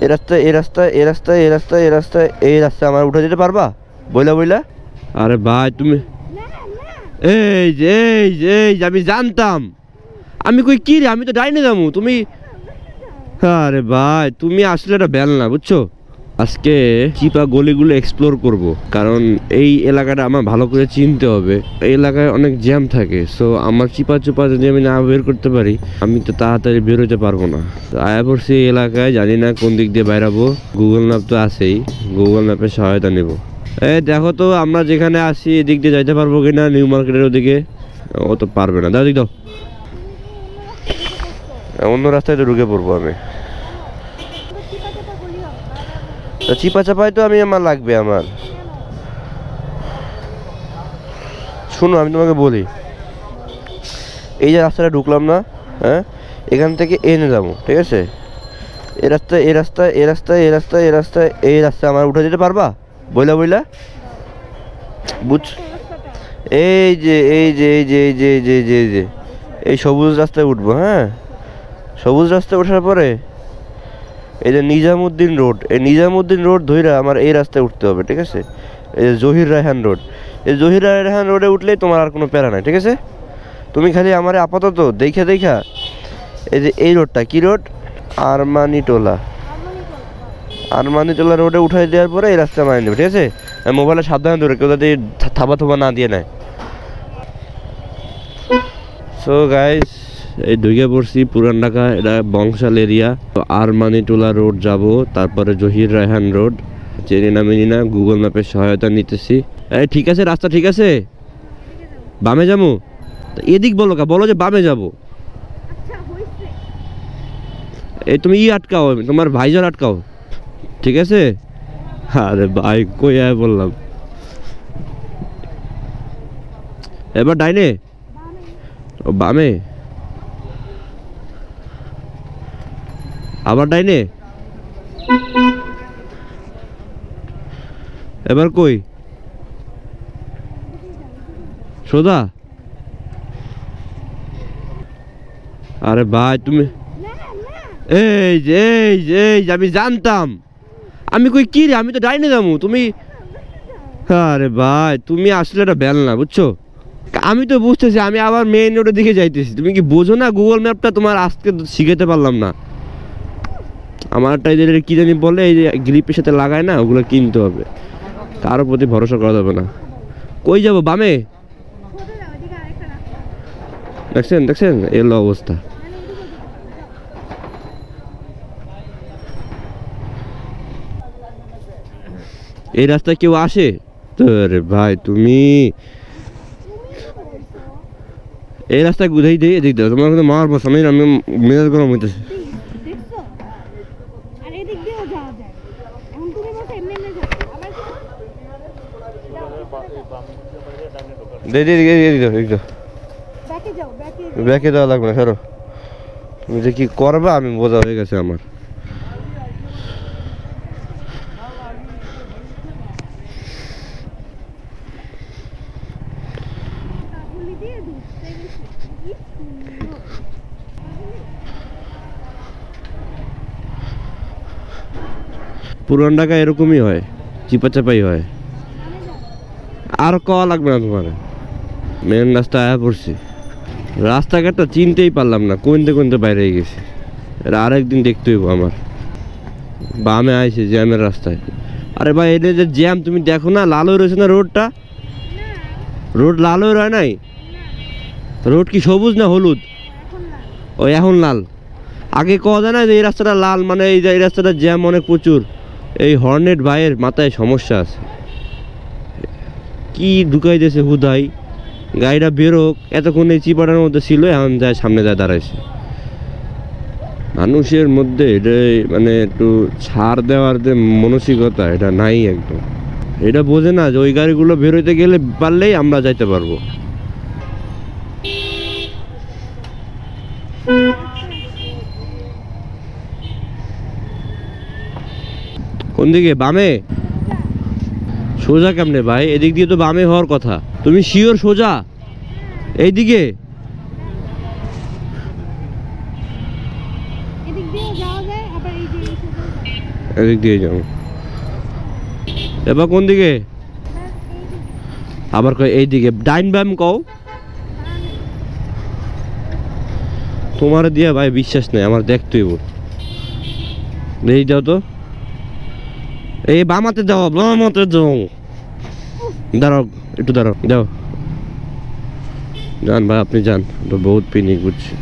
এই রাস্তায় এই রাস্তায় এই রাস্তায় এই রাস্তায় এই রাস্তায় এই রাস্তায় আমার উঠে যেতে পারবা বইলা বইলা? আরে ভাই তুমি এই যে আমি জানতাম। আমি কই কি রে, আমি তো ডাইনে যাবো, তুমি আরে ভাই তুমি আসলে এটা বেল না, বুঝছো? আজকে চিপা গলিগুলো এক্সপ্লোর করব, কারণ এই এলাকাটা আমার ভালো করে চিনতে হবে। এই এলাকায় অনেক জ্যাম থাকে, সো আমার চিপা চুপা যদি আমি না বের করতে পারি আমি তো তাড়াতাড়ি বের হতে পারবো না। তো আয়া পড়ছি এই এলাকায়, জানি না কোন দিক দিয়ে বাইরাবো। গুগল ম্যাপ তো আছেই, গুগল ম্যাপের সহায়তা নেব। এই দেখো তো আমরা যেখানে আসি এদিক দিয়ে যাইতে পারবো কিনা, নিউ মার্কেটের ওদিকে। ও তো পারবে না, দাও দিক দাও, অন্য রাস্তায় তো ঢুকে পড়বো আমি। তো চিপা চাপাই তো আমার লাগবে। আমার শুনো, আমি তোমাকে বলি, এই যে রাস্তাটা ঢুকলাম না, হ্যাঁ, এখান থেকে এনে যাবো, ঠিক আছে? এই রাস্তায় এই রাস্তায় এই রাস্তায় এই রাস্তায় এই রাস্তায় এই রাস্তায় আমার উঠে যেতে পারবা বইলা বইলা? বুঝ, এই যে এই যে এই যে এই যে এই যে এই যে এই যে এই সবুজ রাস্তায় উঠবো। হ্যাঁ, সবুজ রাস্তায় ওঠার পরে এই যে নিজামুদ্দিন রোড, এই নিজামুদ্দিন রোড ধইরা আমার এই রাস্তায় উঠতে হবে, ঠিক আছে? এই যে জহির রায়হান রোড, এই জহির রায়হান রোডে উঠলেই তোমার আর কোনো প্যারা নাই, ঠিক আছে? তুমি খালি আমার আপাতত দেখা দেখা এই যে এই রোডটা, কি রোড? আরমানিটোলা, আরমানিটোলা রোডে উঠাই দেওয়ার পরে এই রাস্তায় মারিয়ে দেবে, ঠিক আছে? মোবাইলে সাবধানে ধরে কেউ যাতে থাবা থাবা না দিয়ে নেয়। সো গাইস, এই ঢুকে পড়ছি পুরান ঢাকা, এটা বংশাল এরিয়া। তো আরমানিটোলা রোড যাব, তারপরে জহির রায়হান রোড। চেনি না মিনি না, গুগল ম্যাপের সহায়তা নিতেছি। এই ঠিক আছে, রাস্তা ঠিক আছে? বামে যাবো? এদিক বলো কা, বলো যে বামে যাবো। এই তুমি আটকাও, তোমার ভাইজার আটকাও, ঠিক আছে? আরে ভাই কই আয় বললাম। এবার ডাইনে, ও বামে, আবার ডাইনে, এবার কই? সোজা? আরে ভাই তুমি এই যে আমি জানতাম। আমি কই কি রে, আমি তো ডাইনে যাবো, তুমি আরে ভাই তুমি আসলে এটা বেল না, বুঝছো? আমি তো বুঝতেছি, আমি আবার মেইন রোডের দিকে যাইতেছি। তুমি কি বোঝো না গুগল ম্যাপটা তোমার আজকে শিখাতে পারলাম না। আমার একটা এই কি জানি বলে, এই যে গ্রিপের সাথে লাগায় না, ওগুলো কিনতে হবে। কারোর প্রতি ভরসা করা যাবে না। কই যাবো? বামে? দেখছেন দেখছেন এলো অবস্থা। এই রাস্তায় কেউ আসে তো? রে ভাই তুমি এই রাস্তায় গুধাই দিয়ে এদিক দাও, তোমার কিন্তু মারবো সামনে, আমি মেজাজ গরম হইতেছে। ব্যাকে যাওয়া লাগবে না, সরো। তুমি যে কি করবা আমি বোঝা হয়ে গেছে আমার। পুরান ঢাকা এরকমই হয়, চিপা চাপাই হয়। আর কওয়া লাগবে না তোমার, মেন রাস্তা আয়া পড়ছি। রাস্তাঘাটটা চিনতেই পারলাম না, কোনতে বাইরে গেছি। এটা আরেকদিন দেখতে হইব আমার। বামে আইছে জ্যামের রাস্তায়। আরে ভাই এটা যে জ্যাম, তুমি দেখো না, লাল হয়ে রয়েছে না রোডটা? রোড লাল হয়ে রয় নাই? রোড কি সবুজ না হলুদ? ও এখন লাল। আগে কওয়া যায় না যে এই রাস্তাটা লাল, মানে এই রাস্তাটা জ্যাম অনেক প্রচুর। এই হর্নেট ভাইয়ের মাথায় সমস্যা আছে, কি ঢুকাই দিয়েছে হুদাই। গাড়িটা বেরোক, এতক্ষণ এই চিপাটার মধ্যে ছিল, এখন যায় সামনে যায় দাঁড়াইছে। মানুষের মধ্যে এটা মানে একটু ছাড় দেওয়ার যে মানসিকতা, এটা নাই একদম। এটা বোঝে না যে ওই গাড়িগুলো বেরোতে গেলে পারলেই আমরা যাইতে পারবো। কোন দিকে? বামে? সোজা কেমনে ভাই? এদিক দিয়ে তো বামে হওয়ার কথা। তুমি শিওর সোজা এইদিকে? এদিক দিয়ে যাও। এবার কোন দিকে? আবার কয় এই দিকে। ডাইন বাম কও। তোমার দিয়া ভাই বিশ্বাস নেই, আমার দেখতেই এই যাও তো, এই বামাতে যাও, বামাতে যাও। দাঁড়াও, একটু দাঁড়াও, যাও। যান ভাই, আপনি যান, বহুত পিকনিক করছি।